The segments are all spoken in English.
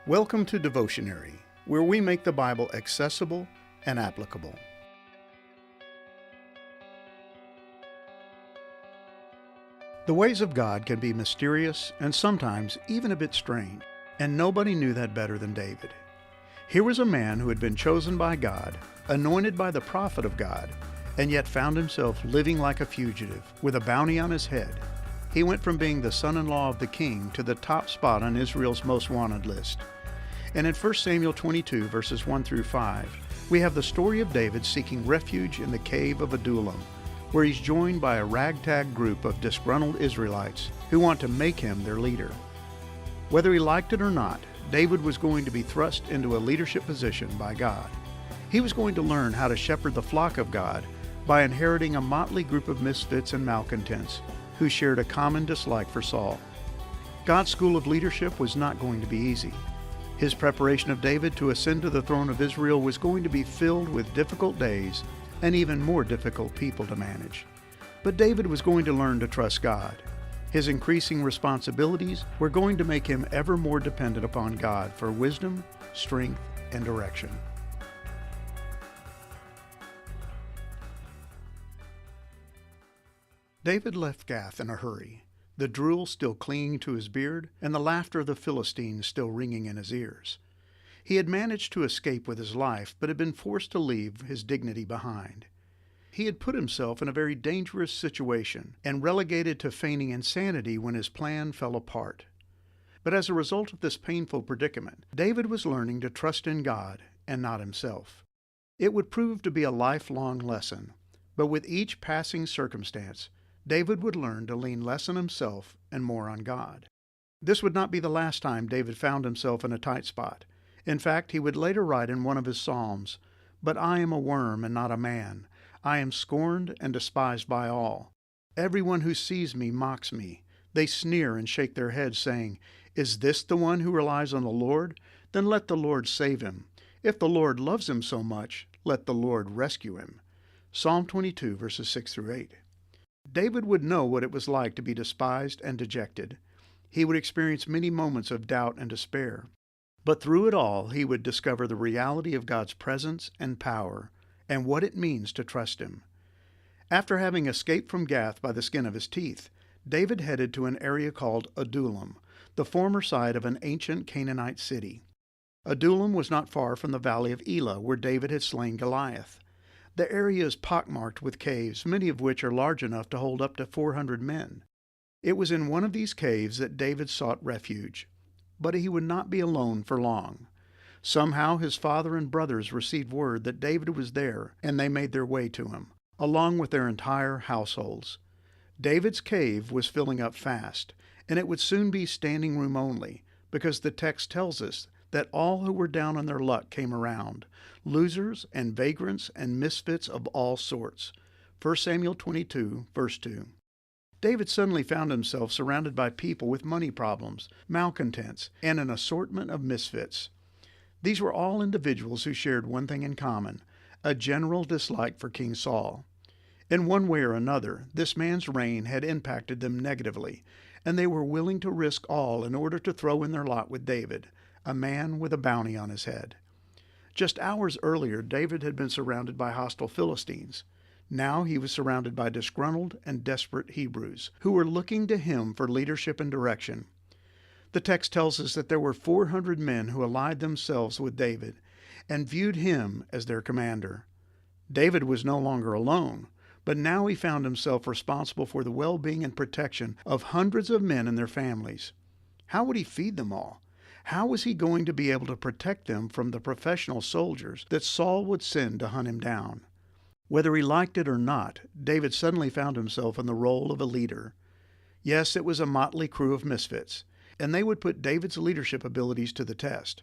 Welcome to Devotionary, where we make the Bible accessible and applicable. The ways of God can be mysterious and sometimes even a bit strange, and nobody knew that better than David. Here was a man who had been chosen by God, anointed by the prophet of God, and yet found himself living like a fugitive with a bounty on his head. He went from being the son-in-law of the king to the top spot on Israel's most wanted list. And in 1 Samuel 22, verses 1 through 5, we have the story of David seeking refuge in the cave of Adullam, where he's joined by a ragtag group of disgruntled Israelites who want to make him their leader. Whether he liked it or not, David was going to be thrust into a leadership position by God. He was going to learn how to shepherd the flock of God by inheriting a motley group of misfits and malcontents who shared a common dislike for Saul. God's school of leadership was not going to be easy. His preparation of David to ascend to the throne of Israel was going to be filled with difficult days and even more difficult people to manage. But David was going to learn to trust God. His increasing responsibilities were going to make him ever more dependent upon God for wisdom, strength, and direction. David left Gath in a hurry, the drool still clinging to his beard and the laughter of the Philistines still ringing in his ears. He had managed to escape with his life, but had been forced to leave his dignity behind. He had put himself in a very dangerous situation and relegated to feigning insanity when his plan fell apart. But as a result of this painful predicament, David was learning to trust in God and not himself. It would prove to be a lifelong lesson, but with each passing circumstance, David would learn to lean less on himself and more on God. This would not be the last time David found himself in a tight spot. In fact, he would later write in one of his Psalms, "But I am a worm and not a man. I am scorned and despised by all. Everyone who sees me mocks me. They sneer and shake their heads, saying, 'Is this the one who relies on the Lord? Then let the Lord save him. If the Lord loves him so much, let the Lord rescue him.'" Psalm 22, verses 6 through 8. David would know what it was like to be despised and dejected. He would experience many moments of doubt and despair. But through it all, he would discover the reality of God's presence and power, and what it means to trust him. After having escaped from Gath by the skin of his teeth, David headed to an area called Adullam, the former site of an ancient Canaanite city. Adullam was not far from the valley of Elah, where David had slain Goliath. The area is pockmarked with caves, many of which are large enough to hold up to 400 men. It was in one of these caves that David sought refuge. But he would not be alone for long. Somehow his father and brothers received word that David was there, and they made their way to him, along with their entire households. David's cave was filling up fast, and it would soon be standing room only, because the text tells us that all who were down on their luck came around, losers and vagrants and misfits of all sorts. 1 Samuel 22, verse 2. David suddenly found himself surrounded by people with money problems, malcontents, and an assortment of misfits. These were all individuals who shared one thing in common, a general dislike for King Saul. In one way or another, this man's reign had impacted them negatively, and they were willing to risk all in order to throw in their lot with David, a man with a bounty on his head. Just hours earlier, David had been surrounded by hostile Philistines. Now he was surrounded by disgruntled and desperate Hebrews, who were looking to him for leadership and direction. The text tells us that there were 400 men who allied themselves with David and viewed him as their commander. David was no longer alone, but now he found himself responsible for the well-being and protection of hundreds of men and their families. How would he feed them all? How was he going to be able to protect them from the professional soldiers that Saul would send to hunt him down? Whether he liked it or not, David suddenly found himself in the role of a leader. Yes, it was a motley crew of misfits, and they would put David's leadership abilities to the test.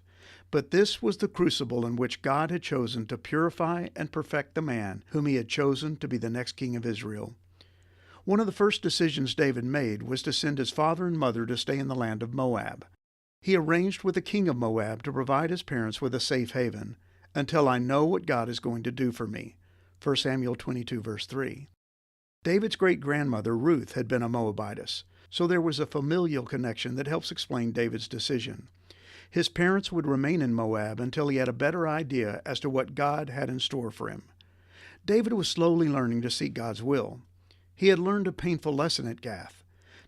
But this was the crucible in which God had chosen to purify and perfect the man whom he had chosen to be the next king of Israel. One of the first decisions David made was to send his father and mother to stay in the land of Moab. He arranged with the king of Moab to provide his parents with a safe haven, until I know what God is going to do for me. 1 Samuel 22, verse 3. David's great-grandmother Ruth had been a Moabitess, so there was a familial connection that helps explain David's decision. His parents would remain in Moab until he had a better idea as to what God had in store for him. David was slowly learning to seek God's will. He had learned a painful lesson at Gath.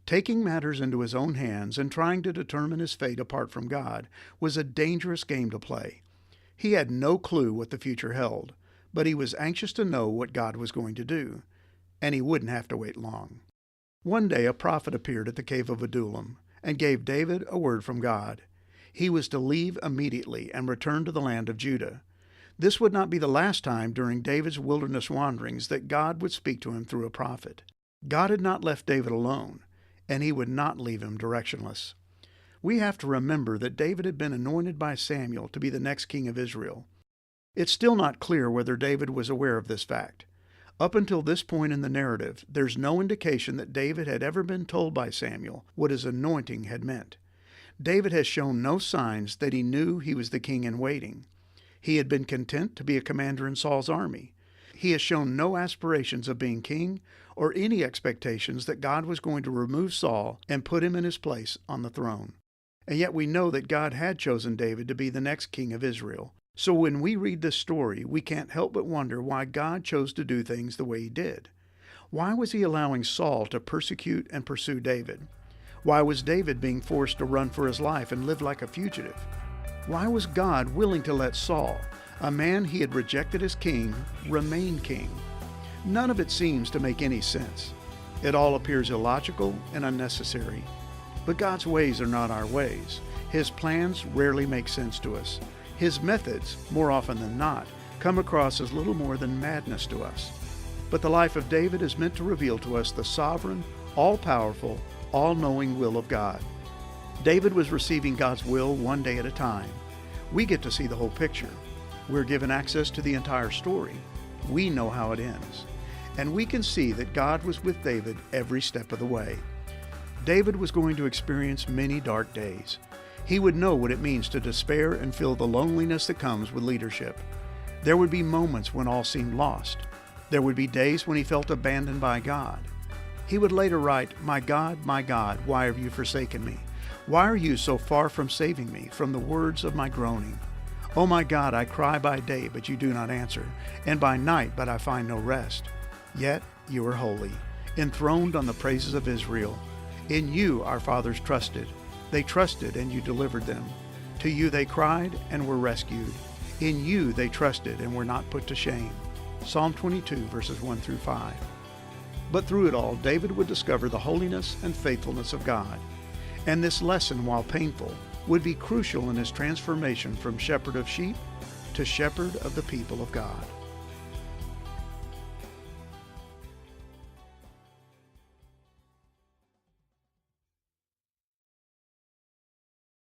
Taking matters into his own hands and trying to determine his fate apart from God was a dangerous game to play. He had no clue what the future held, but he was anxious to know what God was going to do, and he wouldn't have to wait long. One day a prophet appeared at the cave of Adullam and gave David a word from God. He was to leave immediately and return to the land of Judah. This would not be the last time during David's wilderness wanderings that God would speak to him through a prophet. God had not left David alone, and he would not leave him directionless. We have to remember that David had been anointed by Samuel to be the next king of Israel. It's still not clear whether David was aware of this fact. Up until this point in the narrative, there's no indication that David had ever been told by Samuel what his anointing had meant. David has shown no signs that he knew he was the king in waiting. He had been content to be a commander in Saul's army. He has shown no aspirations of being king or any expectations that God was going to remove Saul and put him in his place on the throne. And yet we know that God had chosen David to be the next king of Israel. So when we read this story, we can't help but wonder why God chose to do things the way he did. Why was he allowing Saul to persecute and pursue David? Why was David being forced to run for his life and live like a fugitive? Why was God willing to let Saul, a man he had rejected as king, remain king? None of it seems to make any sense. It all appears illogical and unnecessary. But God's ways are not our ways. His plans rarely make sense to us. His methods, more often than not, come across as little more than madness to us. But the life of David is meant to reveal to us the sovereign, all-powerful, all-knowing will of God. David was receiving God's will one day at a time. We get to see the whole picture. We're given access to the entire story. We know how it ends. And we can see that God was with David every step of the way. David was going to experience many dark days. He would know what it means to despair and feel the loneliness that comes with leadership. There would be moments when all seemed lost. There would be days when he felt abandoned by God. He would later write, my God, why have you forsaken me? Why are you so far from saving me from the words of my groaning? Oh my God, I cry by day, but you do not answer, and by night, but I find no rest. Yet you are holy, enthroned on the praises of Israel. In you our fathers trusted. They trusted, and you delivered them. To you they cried, and were rescued. In you they trusted, and were not put to shame. Psalm 22, verses 1 through 5. But through it all, David would discover the holiness and faithfulness of God. And this lesson, while painful, would be crucial in his transformation from shepherd of sheep to shepherd of the people of God.